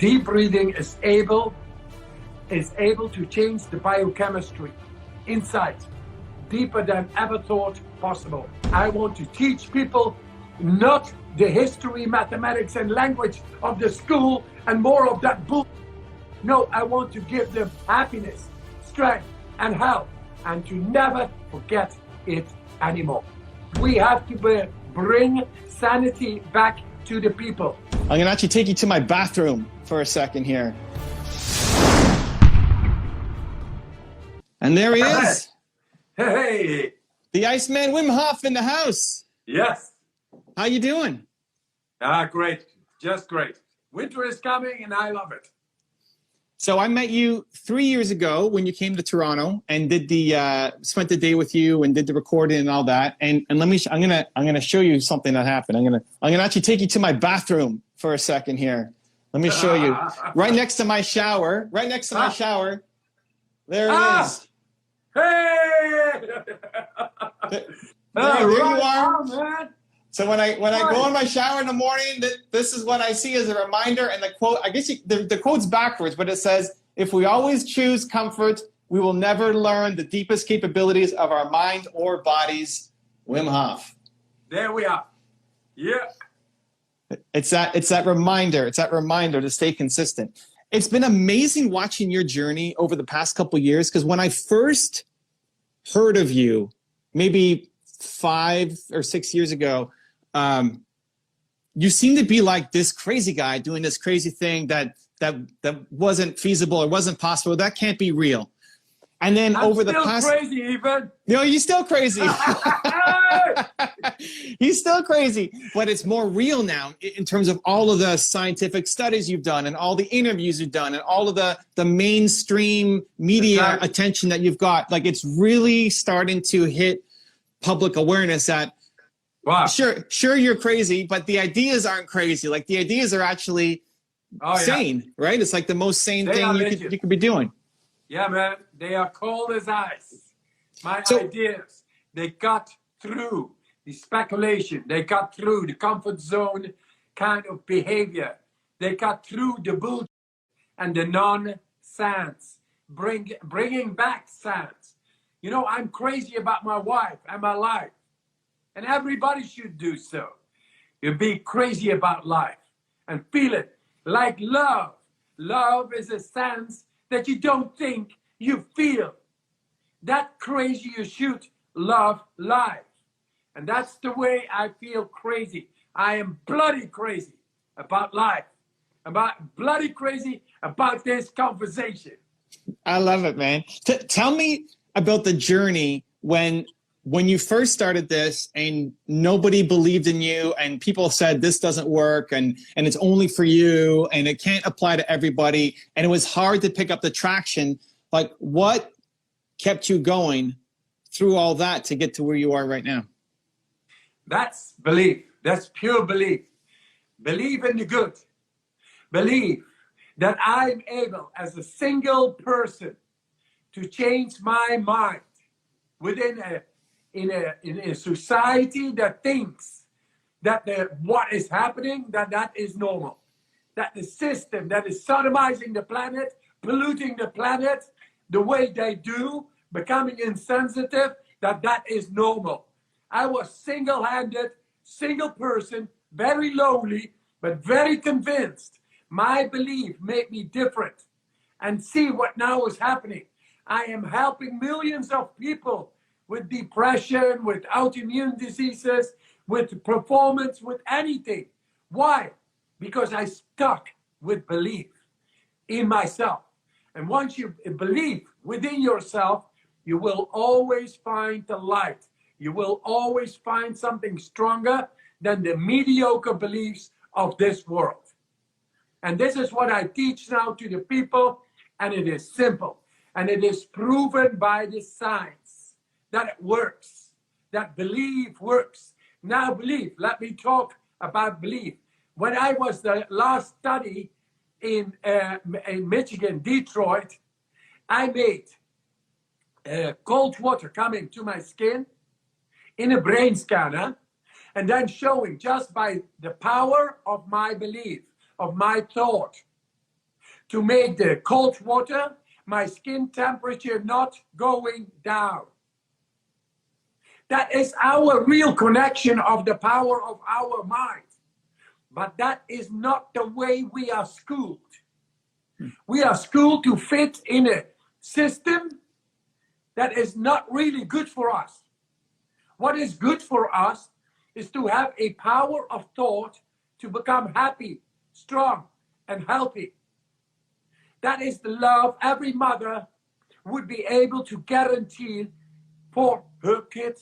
Deep breathing is able to change the biochemistry inside, deeper than ever thought possible. I want to teach people not the history, mathematics, and language of the school and more of that book. No, I want to give them happiness, strength, and health, and to never forget it anymore. We have to bring sanity back to the people. I'm going to actually take you to my bathroom for a second here. And there he is. Hey. The Iceman, Wim Hof, in the house. Yes. How you doing? Great. Just great. Winter is coming and I love it. So I met you 3 years ago when you came to Toronto and did spent the day with you and did the recording and all that. And let me, I'm gonna show you something that happened. I'm gonna actually take you to my bathroom for a second here. Let me show you. Right next to my shower. Right next to my shower. There it is. Hey! There you are. On, man. So when I go in my shower in the morning, this is what I see as a reminder. And the quote, I guess the quote's backwards, but it says, "If we always choose comfort, we will never learn the deepest capabilities of our mind or bodies." Wim Hof. There we are. Yeah. It's that reminder. It's that reminder to stay consistent. It's been amazing watching your journey over the past couple of years, because when I first heard of you, maybe 5 or 6 years ago, you seem to be like this crazy guy doing this crazy thing that wasn't feasible or wasn't possible. That can't be real. And then I'm over the still past, crazy, even. No, you're still crazy. He's still crazy, but it's more real now in terms of all of the scientific studies you've done and all the interviews you've done and all of the mainstream media attention that you've got. Like, it's really starting to hit public awareness that, wow, sure you're crazy, but the ideas aren't crazy. Like, the ideas are actually sane, right? It's like the most sane thing you could be doing. Yeah, man, they are cold as ice. My ideas, they got through the speculation. They got through the comfort zone kind of behavior. They got through the bullshit and the nonsense, bringing back sense. You know, I'm crazy about my wife and my life, and everybody should do so. You be crazy about life and feel it like love. Love is a sense that you don't think, you feel. That crazy you should love life. And that's the way I feel crazy. I am bloody crazy about life. Bloody crazy about this conversation. I love it, man. Tell me about the journey when you first started this and nobody believed in you and people said this doesn't work and it's only for you and it can't apply to everybody, and it was hard to pick up the traction. Like, what kept you going through all that to get to where you are right now? That's belief. That's pure belief. Believe in the good. Believe that I'm able as a single person to change my mind within in a society that thinks that what is happening, that is normal. That the system that is sodomizing the planet, polluting the planet the way they do, becoming insensitive, that is normal. I was single-handed, single person, very lonely, but very convinced. My belief made me different. And see what now is happening. I am helping millions of people with depression, with autoimmune diseases, with performance, with anything. Why? Because I stuck with belief in myself. And once you believe within yourself, you will always find the light. You will always find something stronger than the mediocre beliefs of this world. And this is what I teach now to the people, and it is simple. And it is proven by the science that it works, that belief works. Now belief, let me talk about belief. When I was the last study in Michigan, Detroit, I made cold water coming to my skin in a brain scanner, and then showing just by the power of my belief, of my thought, to make the cold water, my skin temperature not going down. That is our real connection of the power of our mind. But that is not the way we are schooled. We are schooled to fit in a system that is not really good for us. What is good for us is to have a power of thought to become happy, strong, and healthy. That is the love every mother would be able to guarantee for her kid,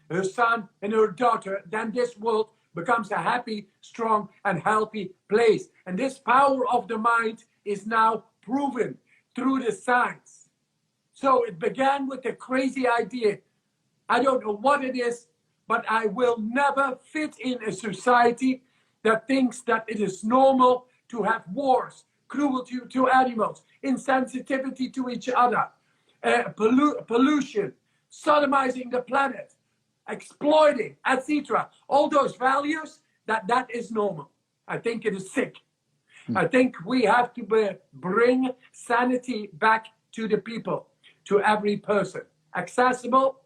her son, and her daughter. Then this world becomes a happy, strong, and healthy place. And this power of the mind is now proven through the science. So it began with a crazy idea. I don't know what it is, but I will never fit in a society that thinks that it is normal to have wars, cruelty to animals, insensitivity to each other, pollution, sodomizing the planet, exploiting, etc. All those values, that is normal. I think it is sick. I think we have to bring sanity back to the people, to every person, accessible,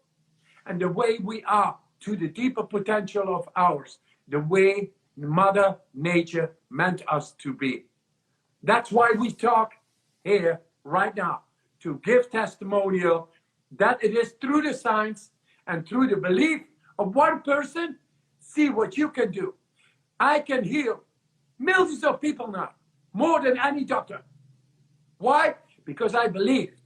and the way we are, to the deeper potential of ours, the way Mother Nature meant us to be. That's why we talk here right now, to give testimonial that it is through the science and through the belief of one person. See what you can do. I can heal millions of people now, more than any doctor. Why? Because I believed.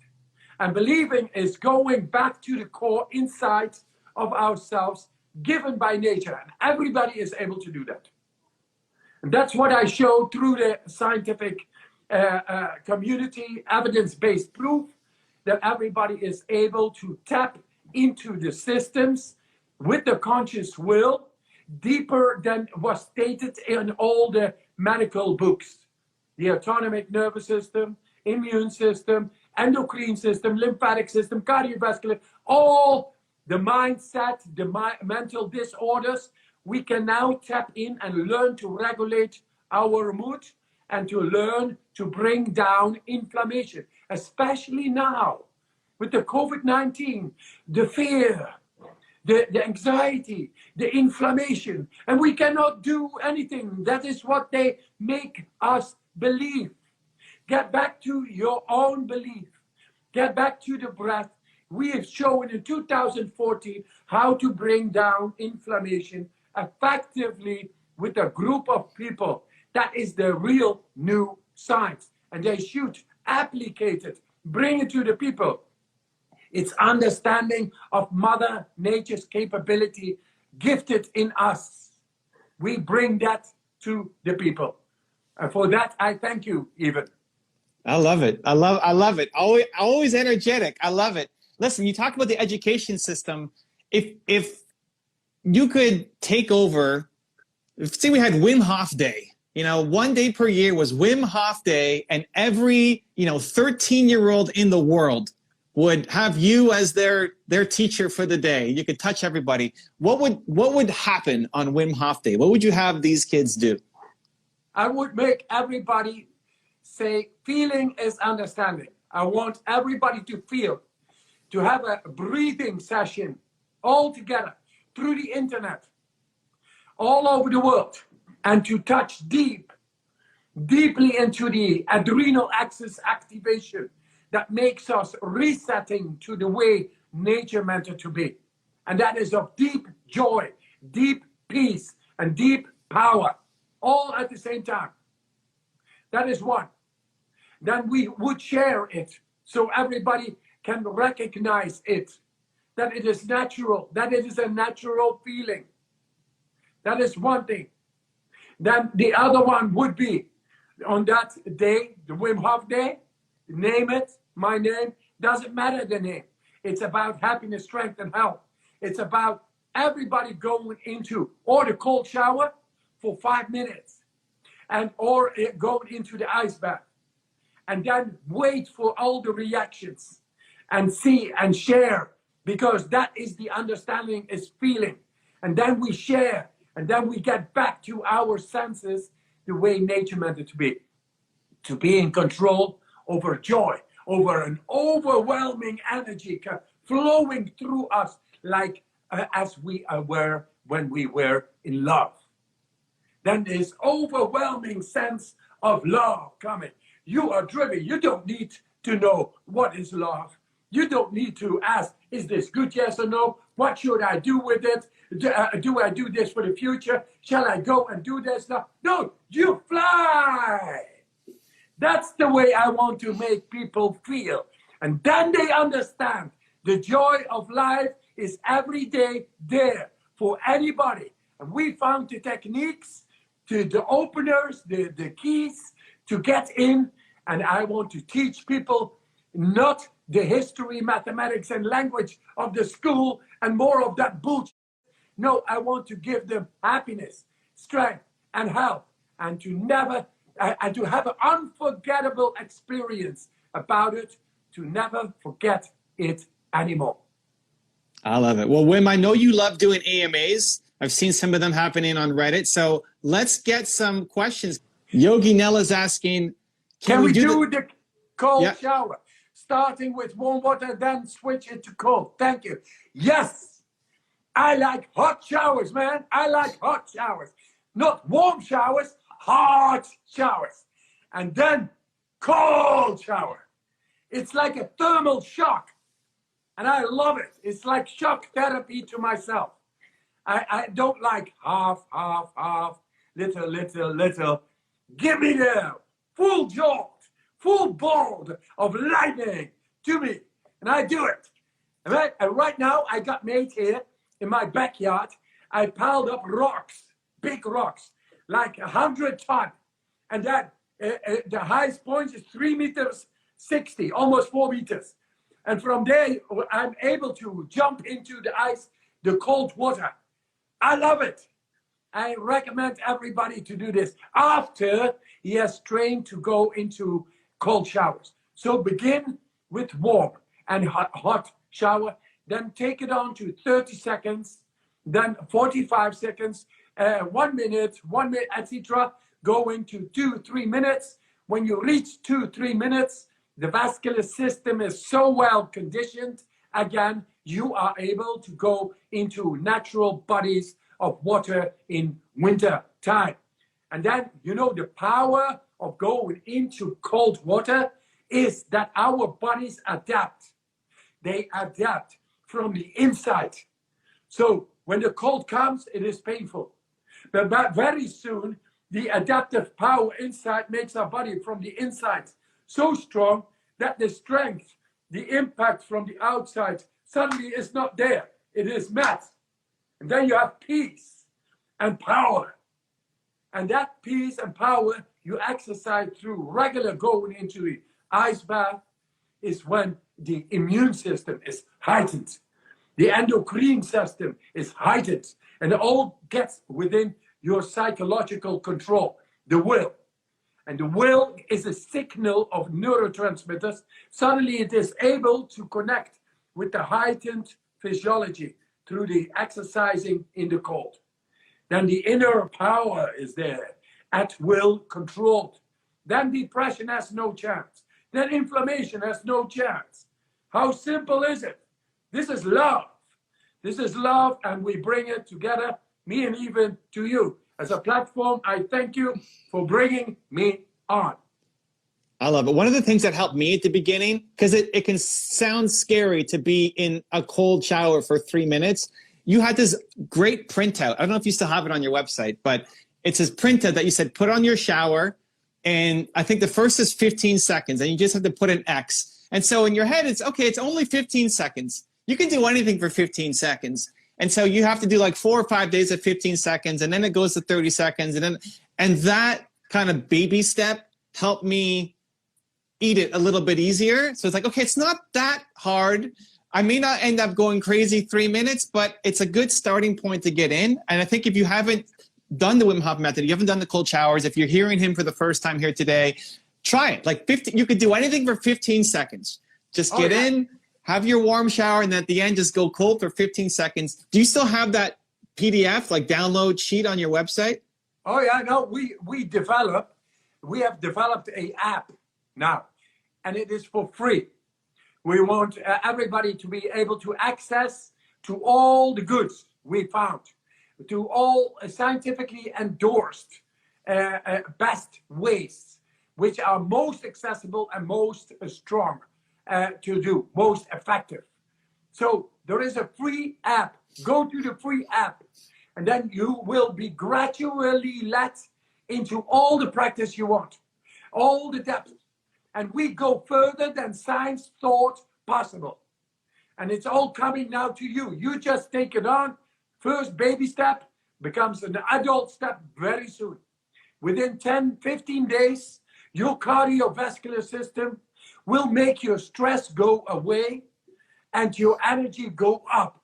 And believing is going back to the core inside of ourselves, given by nature. And everybody is able to do that. And that's what I showed through the scientific community, evidence-based proof, that everybody is able to tap into the systems with the conscious will, deeper than was stated in all the medical books. The autonomic nervous system, immune system, endocrine system, lymphatic system, cardiovascular, all the mindset, the mental disorders, we can now tap in and learn to regulate our mood and to learn to bring down inflammation, especially now with the COVID-19, the fear, the anxiety, the inflammation, and we cannot do anything. That is what they make us believe. Get back to your own belief. Get back to the breath. We have shown in 2014 how to bring down inflammation effectively with a group of people. That is the real new science. And they should applicate it, bring it to the people. It's understanding of Mother Nature's capability gifted in us. We bring that to the people. And for that, I thank you, Even. I love it. I love it. Always energetic. I love it. Listen, you talk about the education system. If you could take over, say we had Wim Hof Day, 1 day per year was Wim Hof Day, and every, 13-year-old in the world would have you as their teacher for the day. You could touch everybody. What would happen on Wim Hof Day? What would you have these kids do? I would make everybody say, feeling is understanding. I want everybody to feel, to have a breathing session all together through the internet, all over the world, and to touch deeply into the adrenal axis activation that makes us resetting to the way nature meant it to be. And that is of deep joy, deep peace, and deep power, all at the same time. That is one. Then we would share it so everybody can recognize it, that it is natural, that it is a natural feeling. That is one thing. Then the other one would be on that day, the Wim Hof Day, name it, my name, doesn't matter the name. It's about happiness, strength, and health. It's about everybody going into or the cold shower for 5 minutes or going into the ice bath. And then wait for all the reactions and see and share, because that is the understanding is feeling. And then we share, and then we get back to our senses the way nature meant it to be. to be in control over joy, over an overwhelming energy flowing through us like as we were when we were in love. Then this overwhelming sense of love coming. You are driven. You don't need to know what is love. You don't need to ask, is this good, yes or no? What should I do with it? Do I do this for the future? Shall I go and do this now? No, you fly. That's the way I want to make people feel. And then they understand the joy of life is every day there for anybody. And we found the techniques, the openers, the keys to get in. And I want to teach people not the history, mathematics, and language of the school and more of that bullshit. No, I want to give them happiness, strength, and health, and to have an unforgettable experience about it, to never forget it anymore. I love it. Well, Wim, I know you love doing AMAs. I've seen some of them happening on Reddit. So let's get some questions. Yogi Nella's asking, can we do the cold shower? Starting with warm water, then switch it to cold. Thank you. Yes, I like hot showers, man. I like hot showers. Not warm showers, hot showers. And then cold shower. It's like a thermal shock. And I love it. It's like shock therapy to myself. I don't like half, little. Give me the full jolt, full bolt of lightning to me. And I do it. And right now, I got made here in my backyard. I piled up rocks, big rocks, like 100 ton. And that the highest point is 3 meters 60, almost 4 meters. And from there, I'm able to jump into the ice, the cold water. I love it. I recommend everybody to do this after he has trained to go into cold showers. So begin with warm and hot shower, then take it on to 30 seconds, then 45 seconds, 1 minute, etc. Go into 2-3 minutes. When you reach 2-3 minutes, the vascular system is so well conditioned. Again, you are able to go into natural bodies of water in winter time. And then, the power of going into cold water is that our bodies adapt. They adapt from the inside. So when the cold comes, it is painful. But very soon, the adaptive power inside makes our body from the inside so strong that the strength, the impact from the outside suddenly is not there. It is met. And then you have peace and power. And that peace and power you exercise through regular going into the ice bath is when the immune system is heightened. The endocrine system is heightened. And it all gets within your psychological control, the will. And the will is a signal of neurotransmitters. Suddenly it is able to connect with the heightened physiology through the exercising in the cold. Then the inner power is there, at will controlled. Then depression has no chance. Then inflammation has no chance. How simple is it? This is love. This is love, and we bring it together, me and even to you. As a platform, I thank you for bringing me on. I love it. One of the things that helped me at the beginning, because it can sound scary to be in a cold shower for 3 minutes. You had this great printout. I don't know if you still have it on your website, but it's this printout that you said, put on your shower. And I think the first is 15 seconds and you just have to put an X. And so in your head, it's okay, it's only 15 seconds. You can do anything for 15 seconds. And so you have to do like 4 or 5 days at 15 seconds, and then it goes to 30 seconds. And that kind of baby step helped me eat it a little bit easier. So it's like, okay, it's not that hard. I may not end up going crazy 3 minutes, but it's a good starting point to get in. And I think if you haven't done the Wim Hof method, you haven't done the cold showers, if you're hearing him for the first time here today, try it. Like 50, you could do anything for 15 seconds. Just get in, have your warm shower, and at the end, just go cold for 15 seconds. Do you still have that PDF, like download sheet on your website? Oh, yeah, no, we develop we have developed a app now, and it is for free. We want everybody to be able to access to all the goods we found, to all scientifically endorsed best ways, which are most accessible and most strong to do, most effective. So there is a free app. Go to the free app, and then you will be gradually led into all the practice you want, all the depth. And we go further than science thought possible. And it's all coming now to you. You just take it on. First baby step becomes an adult step very soon. Within 10, 15 days, your cardiovascular system will make your stress go away and your energy go up,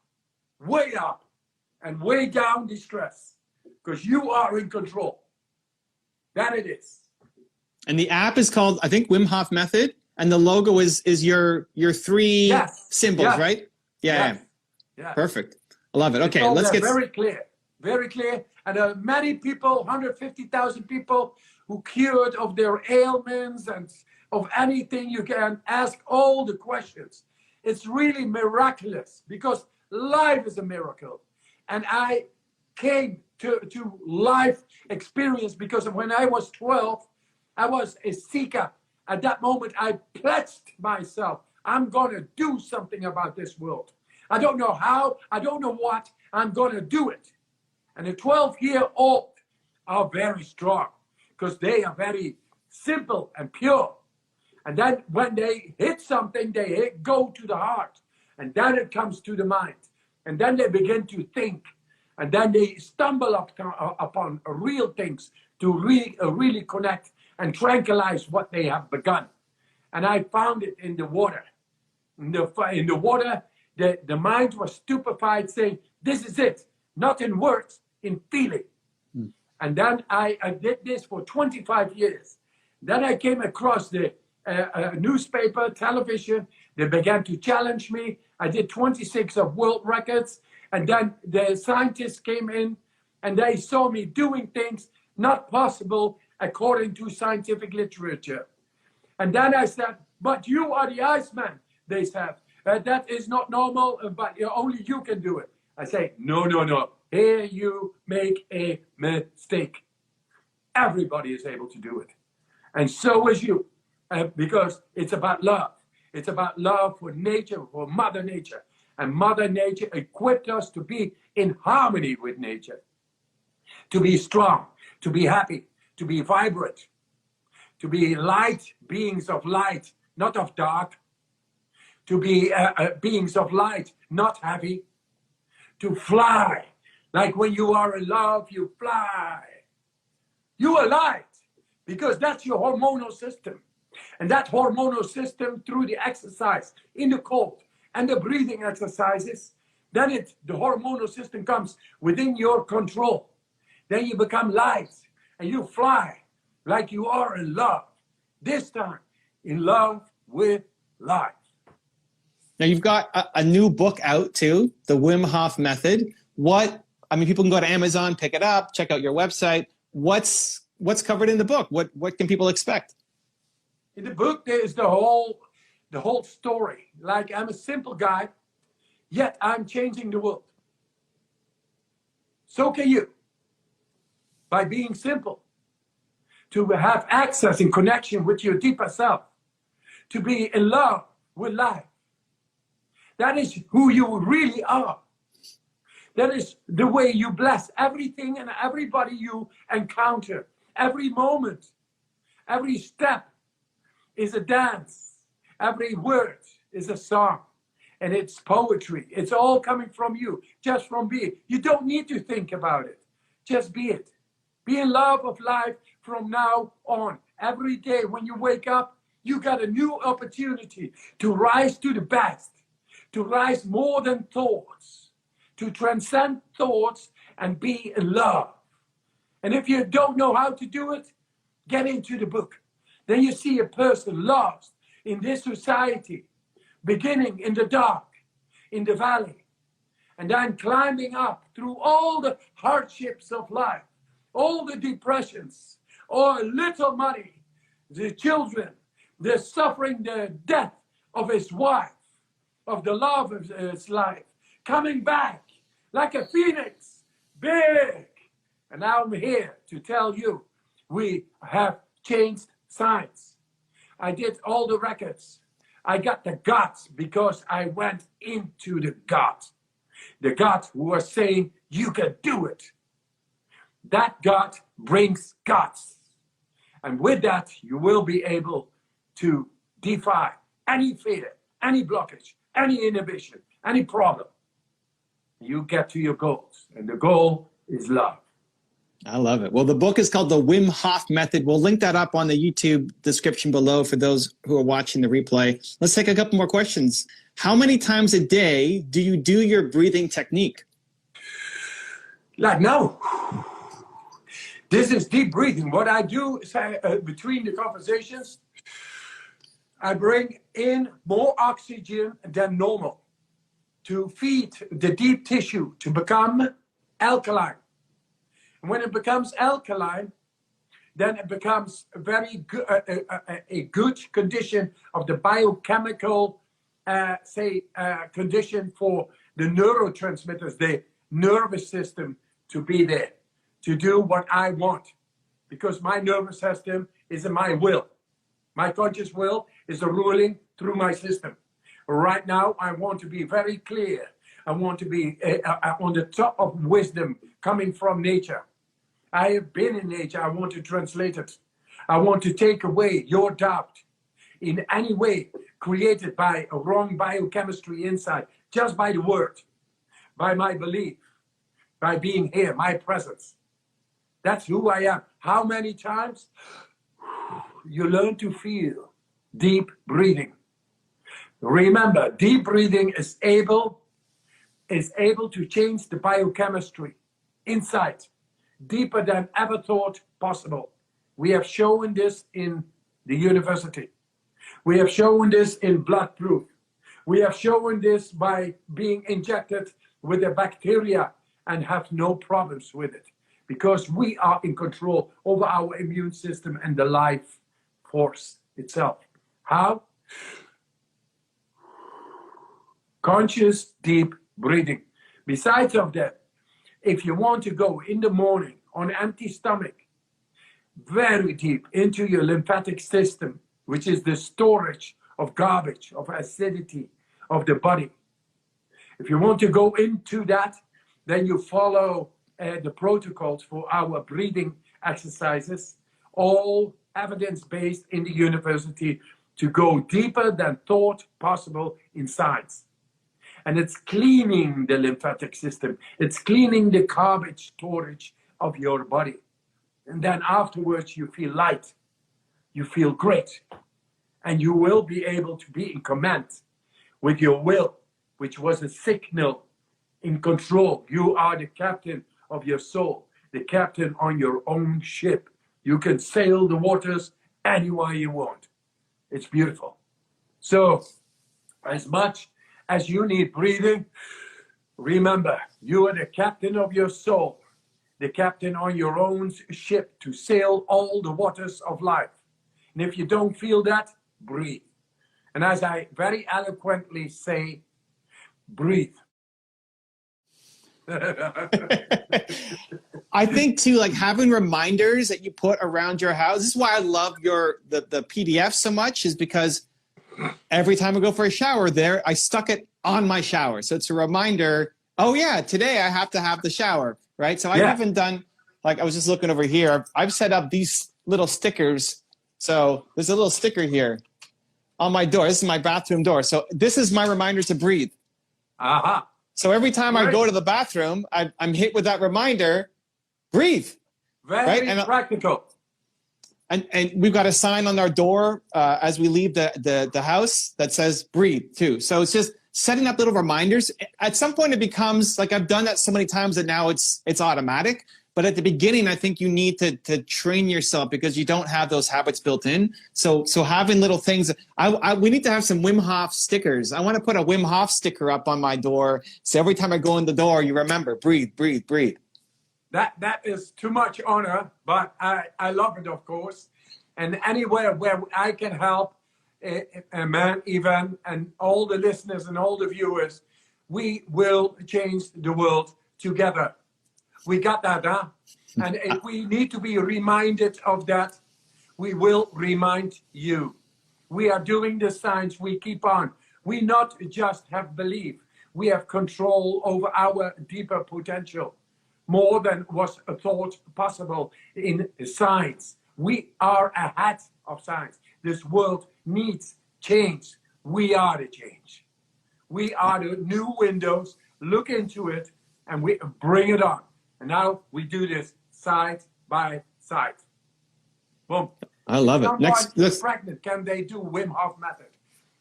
way up, and way down the stress, because you are in control. That it is. And the app is called, I think, Wim Hof Method, and the logo is your three symbols, right? Yeah. Perfect. I love it. Okay, let's get very clear, very clear. And many people, 150,000 people who cured of their ailments and of anything. You can ask all the questions. It's really miraculous because life is a miracle. And I came to life experience because when I was 12, I was a seeker. At that moment, I pledged myself, I'm going to do something about this world. I don't know how, I don't know what, I'm going to do it. And the 12-year-old are very strong because they are very simple and pure. And then when they hit something, they go to the heart. And then it comes to the mind. And then they begin to think. And then they stumble upon real things to really connect and tranquilize what they have begun. And I found it in the water. In the water, the mind was stupefied, saying, this is it. Not in words, in feeling. And then I did this for 25 years. Then I came across the newspaper, television. They began to challenge me. I did 26 of world records. And then the scientists came in and they saw me doing things not possible according to scientific literature. And then I said, but you are the Iceman, they said. That is not normal, but only you can do it. I say, no. Here you make a mistake. Everybody is able to do it. And so is you. Because it's about love. It's about love for nature, for Mother Nature. And Mother Nature equipped us to be in harmony with nature. To be strong, to be happy, to be vibrant, to be light, beings of light, not of dark. To be beings of light, not heavy. To fly. Like when you are in love, you fly. You are light, because that's your hormonal system. And that hormonal system, through the exercise in the cold and the breathing exercises, then the hormonal system comes within your control. Then you become light and you fly like you are in love. This time, in love with life. Now you've got a new book out too, the Wim Hof Method. People can go to Amazon, pick it up, check out your website. What's covered in the book? What can people expect? In the book, there is the whole story. Like, I'm a simple guy, yet I'm changing the world. So can you. By being simple. To have access and connection with your deeper self. To be in love with life. That is who you really are. That is the way you bless everything and everybody you encounter. Every moment, every step is a dance. Every word is a song. And it's poetry. It's all coming from you, just from being. You don't need to think about it. Just be it. Be in love of life from now on. Every day when you wake up, you got a new opportunity to rise to the best. To rise more than thoughts, to transcend thoughts and be in love. And if you don't know how to do it, get into the book. Then you see a person lost in this society, beginning in the dark, in the valley, and then climbing up through all the hardships of life, all the depressions, or little money. The children, they're suffering the death of his wife, of the love of his life, coming back like a phoenix, big. And now I'm here to tell you, we have changed science. I did all the records. I got the gods because I went into the gods. The gods who are saying, you can do it. That God brings gods. And with that, you will be able to defy any fear, any blockage, any inhibition, any problem. You get to your goals. And the goal is love. I love it. Well, the book is called The Wim Hof Method. We'll link that up on the YouTube description below for those who are watching the replay. Let's take a couple more questions. How many times a day do you do your breathing technique? Like now. This is deep breathing. What I do is between the conversations, I bring in more oxygen than normal to feed the deep tissue to become alkaline. And when it becomes alkaline, then it becomes a very good, a good condition of the biochemical, condition for the neurotransmitters, the nervous system to be there, to do what I want. Because my nervous system is in my will. My conscious will is ruling through my system. Right now, I want to be very clear. I want to be on the top of wisdom coming from nature. I have been in nature. I want to translate it. I want to take away your doubt in any way created by a wrong biochemistry inside, just by the word, by my belief, by being here, my presence. That's who I am. How many times you learn to feel deep breathing? Remember, deep breathing is able to change the biochemistry inside, deeper than ever thought possible. We have shown this in the university. We have shown this in blood proof. We have shown this by being injected with a bacteria and have no problems with it, because we are in control over our immune system and the life force itself. How? Conscious deep breathing. Besides of that, if you want to go in the morning on empty stomach, very deep into your lymphatic system, which is the storage of garbage, of acidity of the body. If you want to go into that, then you follow the protocols for our breathing exercises, all evidence-based in the university, to go deeper than thought possible in science. And it's cleaning the lymphatic system. It's cleaning the garbage storage of your body. And then afterwards you feel light. You feel great. And you will be able to be in command with your will, which was a signal in control. You are the captain of your soul, the captain on your own ship. You can sail the waters anywhere you want. It's beautiful. So, as much as you need breathing, remember, you are the captain of your soul, the captain on your own ship to sail all the waters of life. And if you don't feel that, breathe. And as I very eloquently say, breathe. I think too, like having reminders that you put around your house. This is why I love the PDF so much, is because every time I go for a shower there, I stuck it on my shower. So it's a reminder, oh yeah, today I have to have the shower, right? So I haven't done, like I was just looking over here, I've set up these little stickers. So there's a little sticker here on my door. This is my bathroom door. So this is my reminder to breathe. Uh-huh. So every time I go to the bathroom, I'm hit with that reminder, breathe. Very practical. And we've got a sign on our door as we leave the house that says breathe too. So it's just setting up little reminders. At some point it becomes, like I've done that so many times that now it's automatic. But at the beginning, I think you need to train yourself because you don't have those habits built in. So having little things, we need to have some Wim Hof stickers. I want to put a Wim Hof sticker up on my door. So every time I go in the door, you remember, breathe, breathe, breathe. That is too much honor, but I love it, of course. And anywhere where I can help, man, Ivan, and all the listeners and all the viewers, we will change the world together. We got that, huh? And if we need to be reminded of that, we will remind you. We are doing the science, we keep on. We not just have belief, we have control over our deeper potential, more than was thought possible in science. We are ahead of science. This world needs change. We are the change. We are the new windows. Look into it and we bring it on. And now we do this side by side. Boom. I love it. If someone is pregnant, can they do Wim Hof method?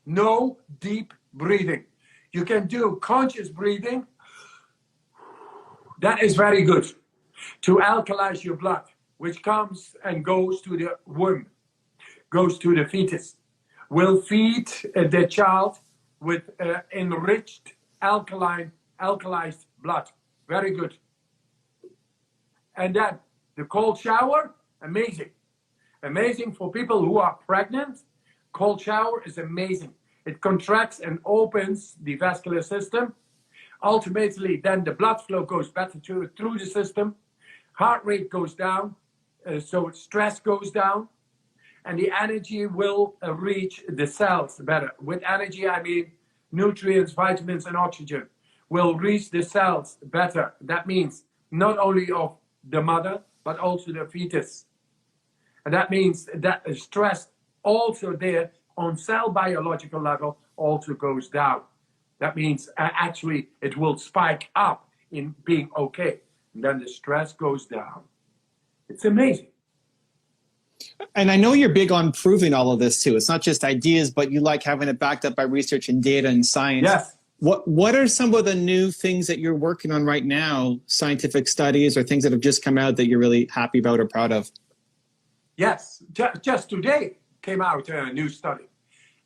No deep breathing. You can do conscious breathing. That is very good to alkalize your blood, which comes and goes to the womb, goes to the fetus, will feed the child with enriched alkalized blood. Very good. And then the cold shower, amazing. Amazing for people who are pregnant. Cold shower is amazing. It contracts and opens the vascular system. Ultimately, then the blood flow goes better through the system. Heart rate goes down, so stress goes down, and the energy will reach the cells better. With energy, I mean nutrients, vitamins, and oxygen will reach the cells better. That means not only of the mother, but also the fetus. And that means that the stress also there on cell biological level also goes down. That means actually it will spike up in being okay. And then the stress goes down. It's amazing. And I know you're big on proving all of this too. It's not just ideas, but you like having it backed up by research and data and science. Yes. What are some of the new things that you're working on right now, scientific studies or things that have just come out that you're really happy about or proud of? Yes, just today came out a new study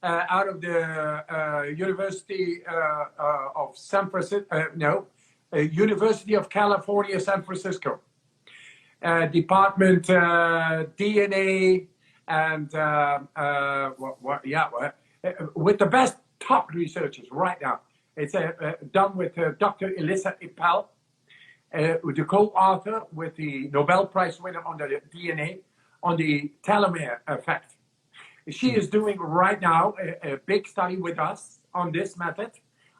out of the University of San Francisco, University of California, San Francisco. Department DNA and with the best top researchers right now. It's done with Dr. Elissa Ipel, the co-author with the Nobel Prize winner on the DNA, on the telomere effect. She is doing right now a big study with us on this method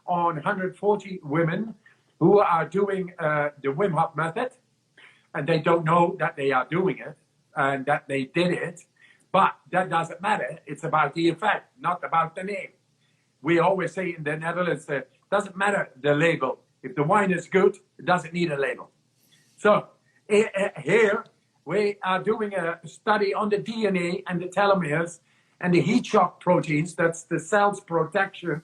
on 140 women who are doing the Wim Hof method, and they don't know that they are doing it and that they did it, but that doesn't matter. It's about the effect, not about the name. We always say in the Netherlands, it doesn't matter the label. If the wine is good, it doesn't need a label. So here we are doing a study on the DNA and the telomeres and the heat shock proteins. That's the cell's protection.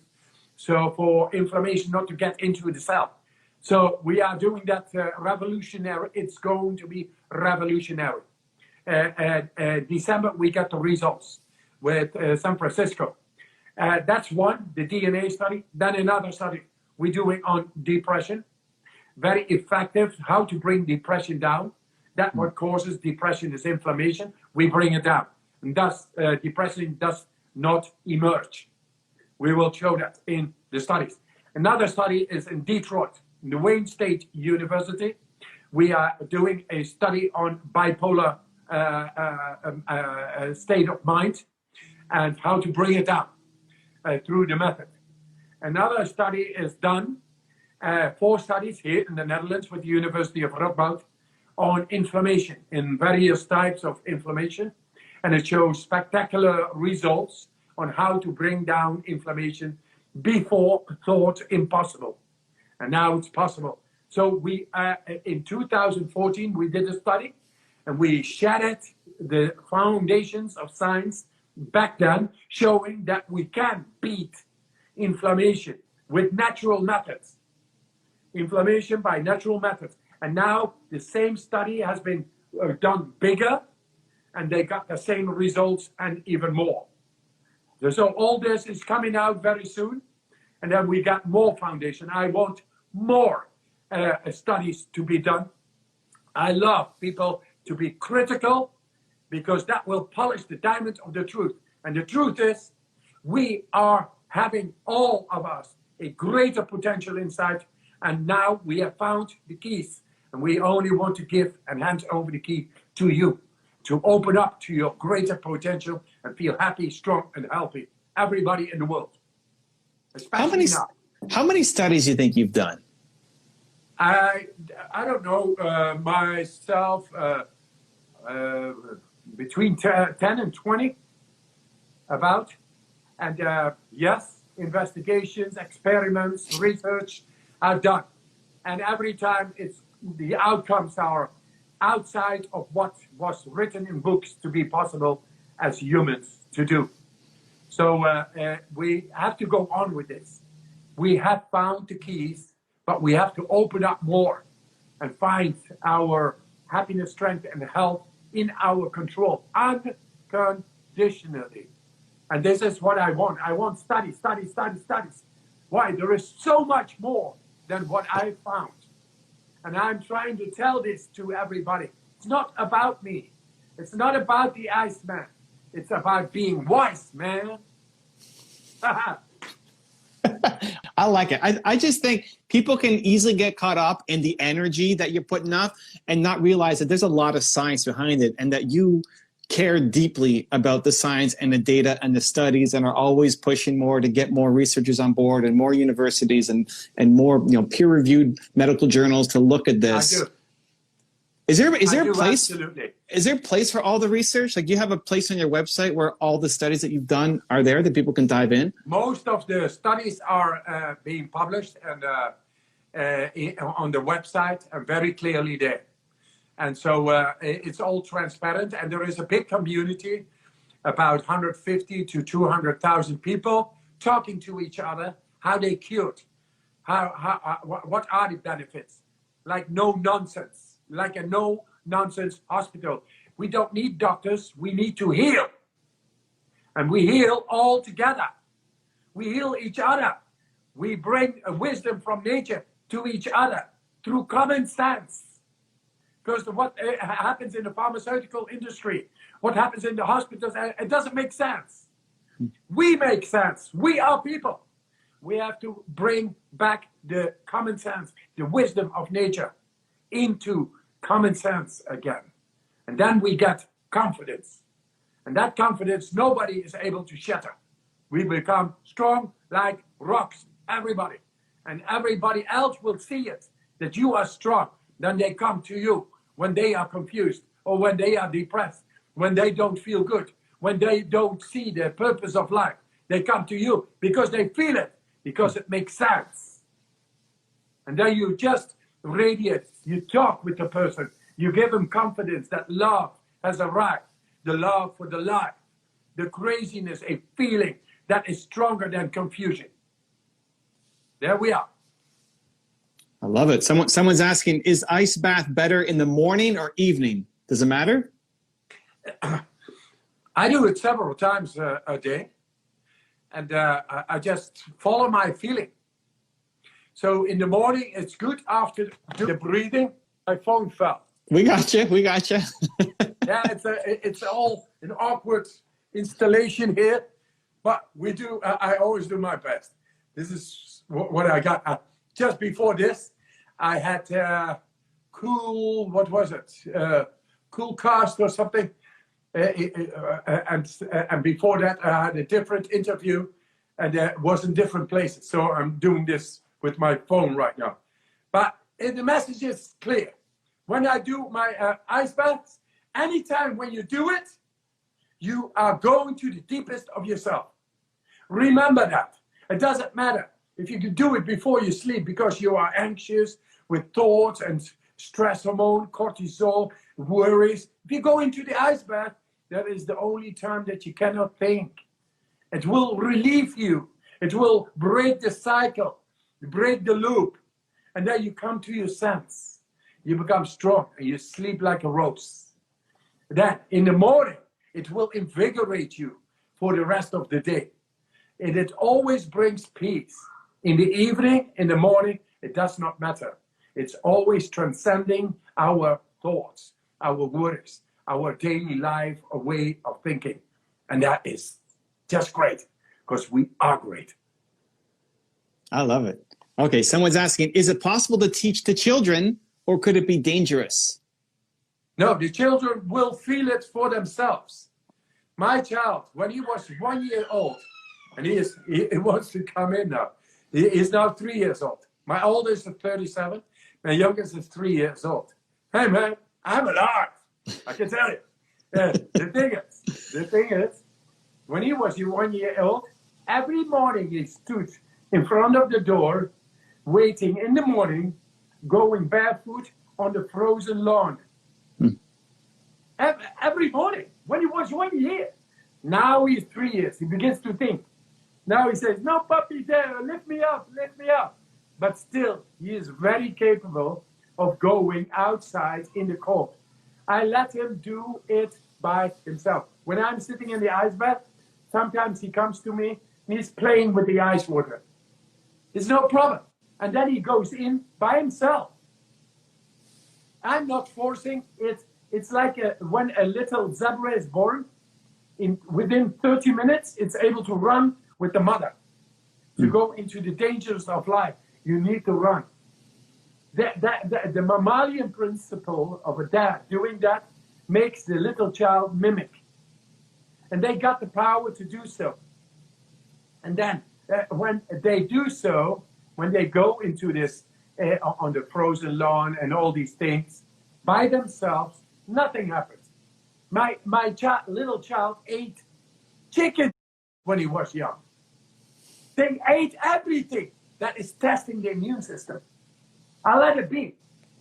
So for inflammation not to get into the cell. So we are doing that revolutionary. It's going to be revolutionary. December, we got the results with San Francisco. That's one, the DNA study. Then another study we're doing on depression. Very effective, how to bring depression down. That what causes depression is inflammation. We bring it down. And thus, depression does not emerge. We will show that in the studies. Another study is in Detroit, in the Wayne State University. We are doing a study on bipolar state of mind and how to bring it down through the method. Another study is done, 4 studies here in the Netherlands with the University of Radboud on inflammation in various types of inflammation. And it shows spectacular results on how to bring down inflammation before thought impossible. And now it's possible. So we, in 2014, we did a study and we shattered the foundations of science back then, showing that we can beat inflammation with natural methods. Inflammation by natural methods. And now the same study has been done bigger and they got the same results and even more. So all this is coming out very soon. And then we got more foundation. I want more studies to be done. I love people to be critical because that will polish the diamond of the truth. And the truth is, we are having, all of us, a greater potential inside. And now we have found the keys. And we only want to give and hand over the key to you to open up to your greater potential and feel happy, strong, and healthy. Everybody in the world. Especially now. How many studies do you think you've done? I don't know myself, between 10 and 20 about. And yes, investigations, experiments, research are done. And every time the outcomes are outside of what was written in books to be possible as humans to do. So we have to go on with this. We have found the keys, but we have to open up more and find our happiness, strength, and health in our control, unconditionally. And this is what I want. I want studies. Why? There is so much more than what I found. And I'm trying to tell this to everybody. It's not about me. It's not about the Iceman. It's about being wise, man. I like it. I just think people can easily get caught up in the energy that you're putting up and not realize that there's a lot of science behind it and that you care deeply about the science and the data and the studies and are always pushing more to get more researchers on board and more universities and more peer-reviewed medical journals to look at this. I do. Is there a place? Absolutely. Is there a place for all the research? Like, do you have a place on your website where all the studies that you've done are there that people can dive in? Most of the studies are being published and on the website and very clearly there. And so it's all transparent, and there is a big community, about 150 to 200,000 people talking to each other, how they cured, what are the benefits, like no nonsense, like a no nonsense hospital. We don't need doctors, we need to heal. And we heal all together. We heal each other. We bring a wisdom from nature to each other through common sense. Because what happens in the pharmaceutical industry, what happens in the hospitals, it doesn't make sense. We make sense. We are people. We have to bring back the common sense, the wisdom of nature into common sense again. And then we get confidence. And that confidence, nobody is able to shatter. We become strong like rocks, everybody. And everybody else will see it, that you are strong. Then they come to you. When they are confused or when they are depressed, when they don't feel good, when they don't see the purpose of life, they come to you because they feel it, because it makes sense. And then you just radiate, you talk with the person, you give them confidence that love has arrived, the love for the life, the craziness, a feeling that is stronger than confusion. There we are. I love it. Someone's asking, is ice bath better in the morning or evening? Does it matter? I do it several times a day. And I just follow my feeling. So in the morning, it's good. After the breathing, my phone fell. We got you. Yeah, it's all an awkward installation here. But I always do my best. This is what I got. Just before this, I had Cool Cast or something. And before that, I had a different interview, and it was in different places. So I'm doing this with my phone right now. But the message is clear. When I do my ice baths, anytime when you do it, you are going to the deepest of yourself. Remember that. It doesn't matter if you can do it before you sleep because you are anxious with thoughts and stress hormone, cortisol, worries. If you go into the ice bath, that is the only time that you cannot think. It will relieve you. It will break the cycle, break the loop. And then you come to your sense. You become strong and you sleep like a rose. Then in the morning, it will invigorate you for the rest of the day. And it always brings peace. In the evening, in the morning, it does not matter. It's always transcending our thoughts, our worries, our daily life, a way of thinking. And that is just great because we are great. I love it. Okay, someone's asking, is it possible to teach the children or could it be dangerous? No, the children will feel it for themselves. My child, when he was 1 year old, and he wants to come in now. He is now 3 years old. My oldest is 37. My youngest is 3 years old. Hey man, I'm alive. I can tell you. The thing is, when he was 1 year old, every morning he stood in front of the door, waiting in the morning, going barefoot on the frozen lawn. Every morning, when he was 1 year. Now he's 3 years. He begins to think. Now he says, no, puppy there, lift me up, lift me up. But still, he is very capable of going outside in the cold. I let him do it by himself. When I'm sitting in the ice bath, sometimes he comes to me and he's playing with the ice water. It's no problem. And then he goes in by himself. I'm not forcing it. It's like when a little zebra is born, within 30 minutes, it's able to run with the mother. To go into the dangers of life, you need to run. The mammalian principle of a dad doing that makes the little child mimic. And they got the power to do so. And then when they do so, when they go into this on the frozen lawn and all these things, by themselves, nothing happens. My little child ate chicken when he was young. They ate everything that is testing the immune system. I let it be.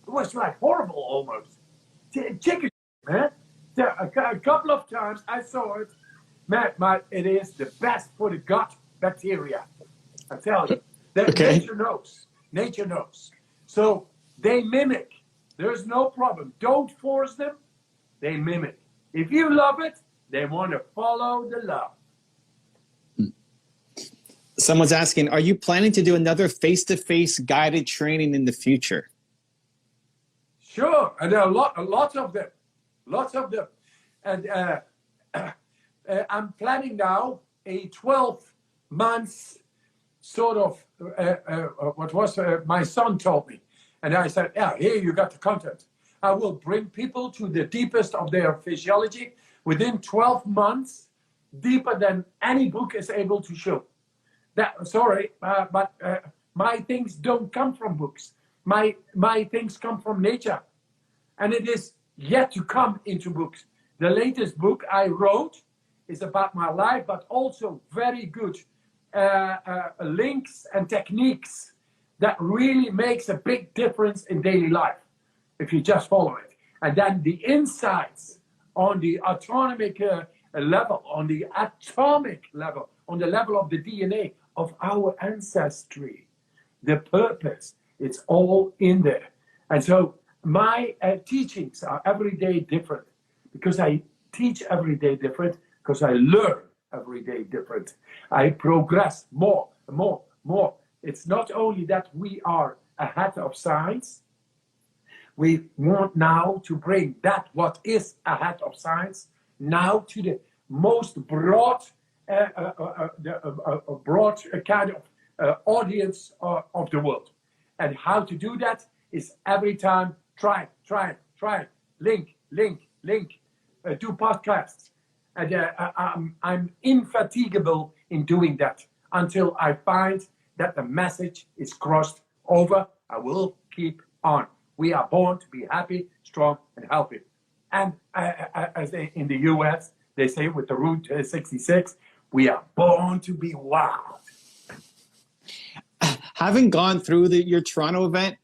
It was like horrible almost. Chicken, man. A couple of times I saw it. Man, it is the best for the gut bacteria. I tell you. Okay. Nature knows. Nature knows. So they mimic. There's no problem. Don't force them. They mimic. If you love it, they want to follow the love. Someone's asking, are you planning to do another face-to-face guided training in the future? Sure, and there are lots of them. Lots of them. And I'm planning now a 12 months sort of, my son told me. And I said, yeah, here you got the content. I will bring people to the deepest of their physiology within 12 months, deeper than any book is able to show. But my things don't come from books. My things come from nature. And it is yet to come into books. The latest book I wrote is about my life, but also very good links and techniques that really makes a big difference in daily life if you just follow it. And then the insights on the atomic level, on the atomic level, on the level of the DNA of our ancestry, the purpose, it's all in there. And so my teachings are every day different because I teach every day different, because I learn every day different. I progress more and more, more. It's not only that we are ahead of science, we want now to bring that what is ahead of science now to the most broad kind of audience of the world. And how to do that is every time try, link, do podcasts. And I'm infatigable in doing that until I find that the message is crossed over. I will keep on. We are born to be happy, strong, and healthy. And as in the US, they say with the Route 66, we are born to be wild. Having gone through your Toronto event,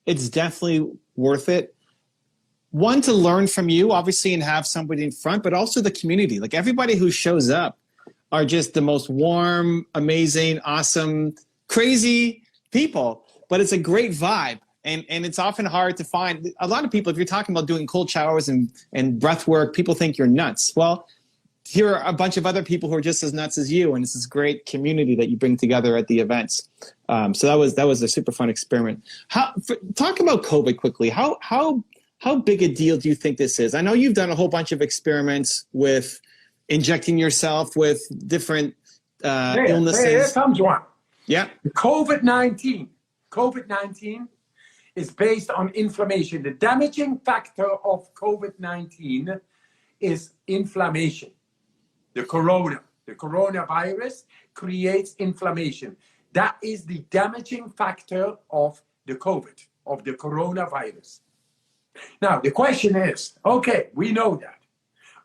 it's definitely worth it. One, to learn from you, obviously, and have somebody in front, but also the community. Like everybody who shows up are just the most warm, amazing, awesome, crazy people. But it's a great vibe. And it's often hard to find. A lot of people, if you're talking about doing cold showers and breath work, people think you're nuts. Well, here are a bunch of other people who are just as nuts as you, and it's this great community that you bring together at the events. So that was a super fun experiment. Talk about COVID quickly. How how big a deal do you think this is? I know you've done a whole bunch of experiments with injecting yourself with different illnesses. Here comes one. Yeah. COVID-19 is based on inflammation. The damaging factor of COVID-19 is inflammation. The coronavirus creates inflammation. That is the damaging factor of the coronavirus. Now, the question is, okay, we know that.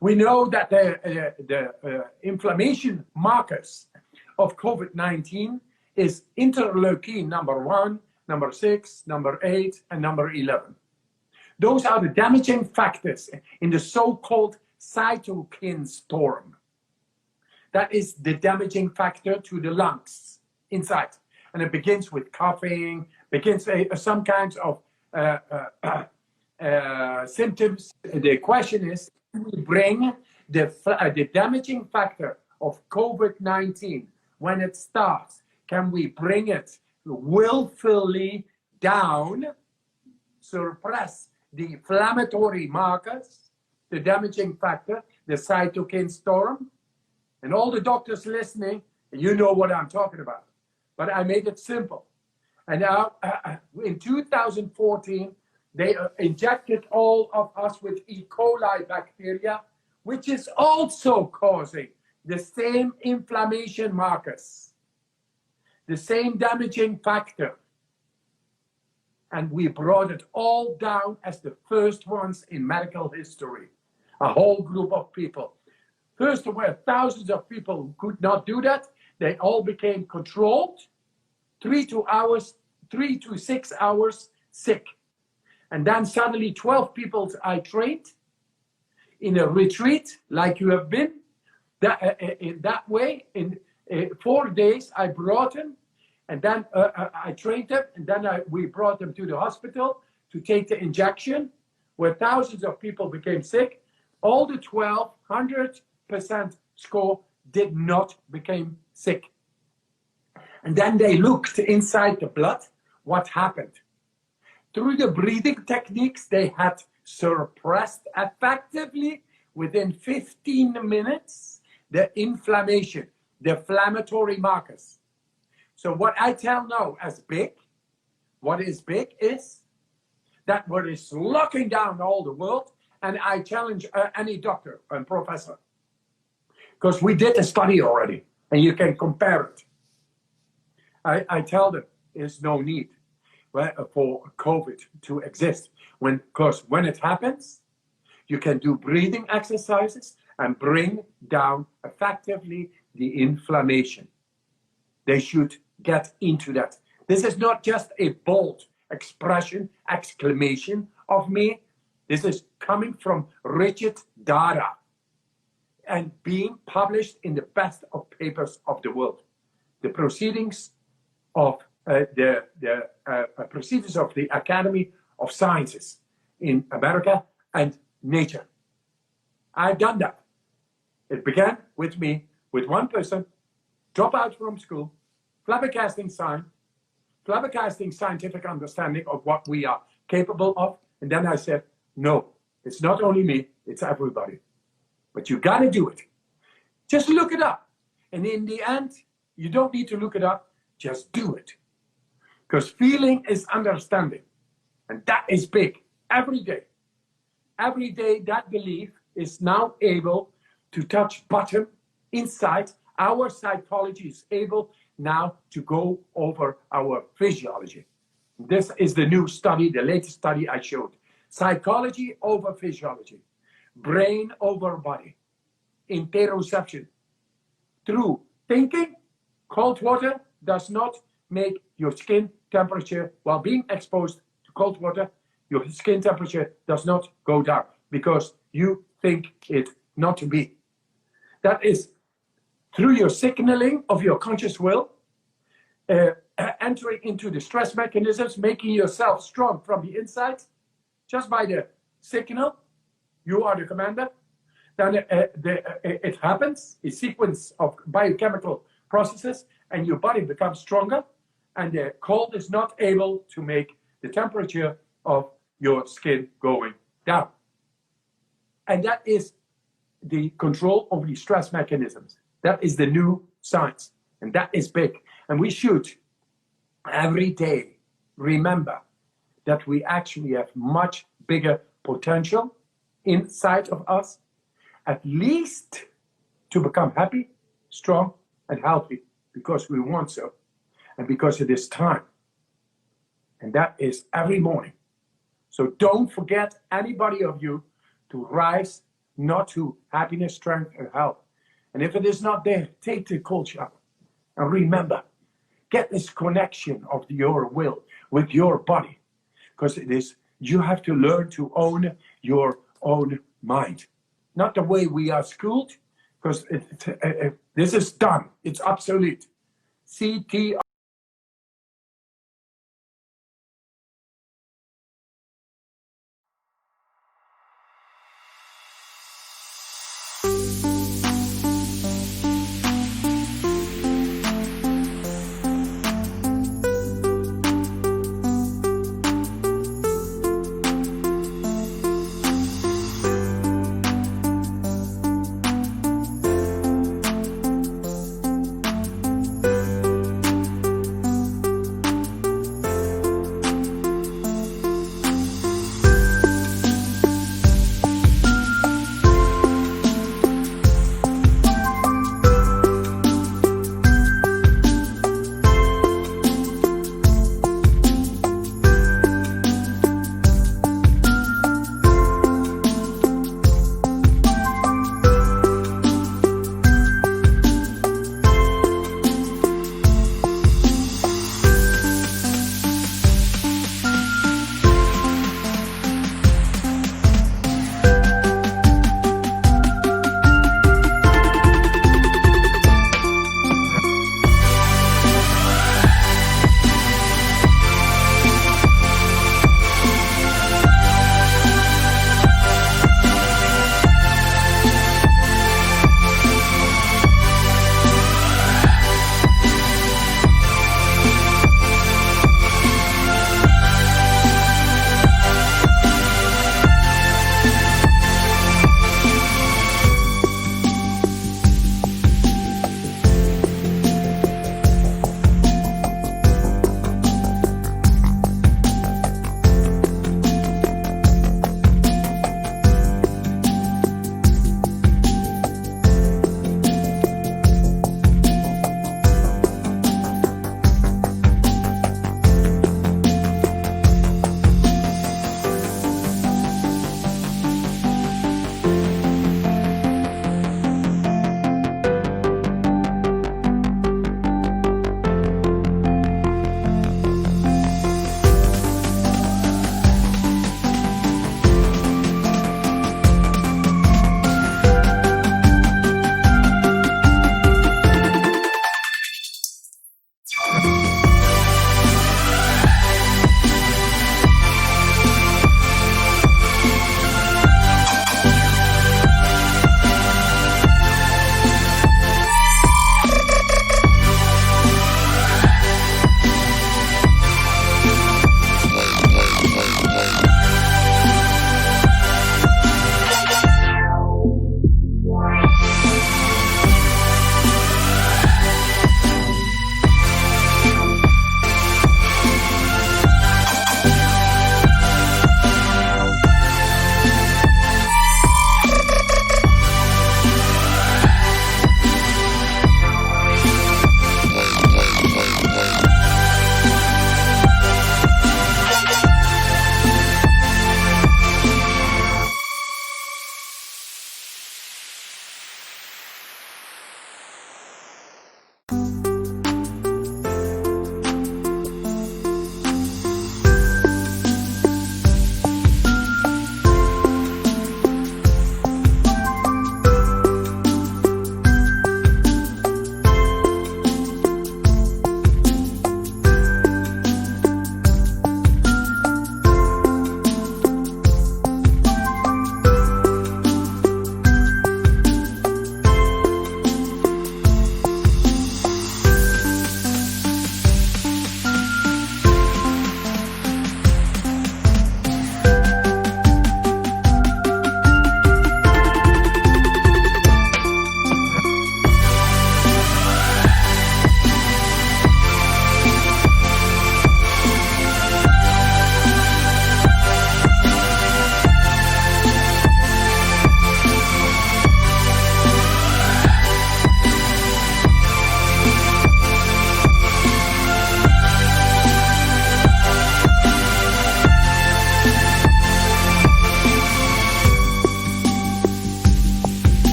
We know that the inflammation markers of COVID-19 is interleukin number 1, number 6, number 8, and number 11. Those are the damaging factors in the so-called cytokine storm. That is the damaging factor to the lungs inside. And it begins with coughing, begins some kinds of symptoms. The question is, can we bring the damaging factor of COVID-19 when it starts? Can we bring it willfully down, suppress the inflammatory markers, the damaging factor, the cytokine storm? And all the doctors listening, you know what I'm talking about. But I made it simple. And now, in 2014, they injected all of us with E. coli bacteria, which is also causing the same inflammation markers, the same damaging factor. And we brought it all down as the first ones in medical history. A whole group of people. First, there were thousands of people who could not do that. They all became controlled, 3 to 6 hours sick. And then suddenly 12 people I trained in a retreat like you have been. In that way, in 4 days, I brought them. And then I trained them. And then we brought them to the hospital to take the injection, where thousands of people became sick. All the 100% score did not become sick. And then they looked inside the blood, what happened. Through the breathing techniques, they had suppressed effectively within 15 minutes the inflammation, the inflammatory markers. So what I tell now as big, what is big is that what is locking down all the world, and I challenge any doctor and professor, because we did a study already, and you can compare it. I tell them there's no need for COVID to exist. Because when it happens, you can do breathing exercises and bring down effectively the inflammation. They should get into that. This is not just a bold exclamation of me. This is coming from rigid data and being published in the best of papers of the world. The proceedings of proceedings of the Academy of Sciences in America and Nature. I've done that. It began with me, with one person, drop out from school, flabbergasting scientific understanding of what we are capable of. And then I said, no, it's not only me, it's everybody. But you got to do it. Just look it up. And in the end, you don't need to look it up, just do it. Because feeling is understanding. And that is big. Every day. Every day, that belief is now able to touch bottom inside. Our psychology is able now to go over our physiology. This is the new study, the latest study I showed. Psychology over physiology. Brain over body. Interoception. Through thinking, cold water does not make your skin temperature, while being exposed to cold water, your skin temperature does not go down because you think it not to be. That is through your signaling of your conscious will, entering into the stress mechanisms, making yourself strong from the inside, just by the signal, you are the commander. Then it happens, a sequence of biochemical processes, and your body becomes stronger, and the cold is not able to make the temperature of your skin going down. And that is the control of the stress mechanisms. That is the new science. And that is big. And we should every day remember that we actually have much bigger potential inside of us, at least to become happy, strong, and healthy, because we want so, and because it is time. And that is every morning. So don't forget, anybody of you, to rise not to happiness, strength, and health. And if it is not there, take the cold shower. And remember, get this connection of your will with your body. Because it is, you have to learn to own your own mind. Not the way we are schooled, because this is done. It's obsolete. CT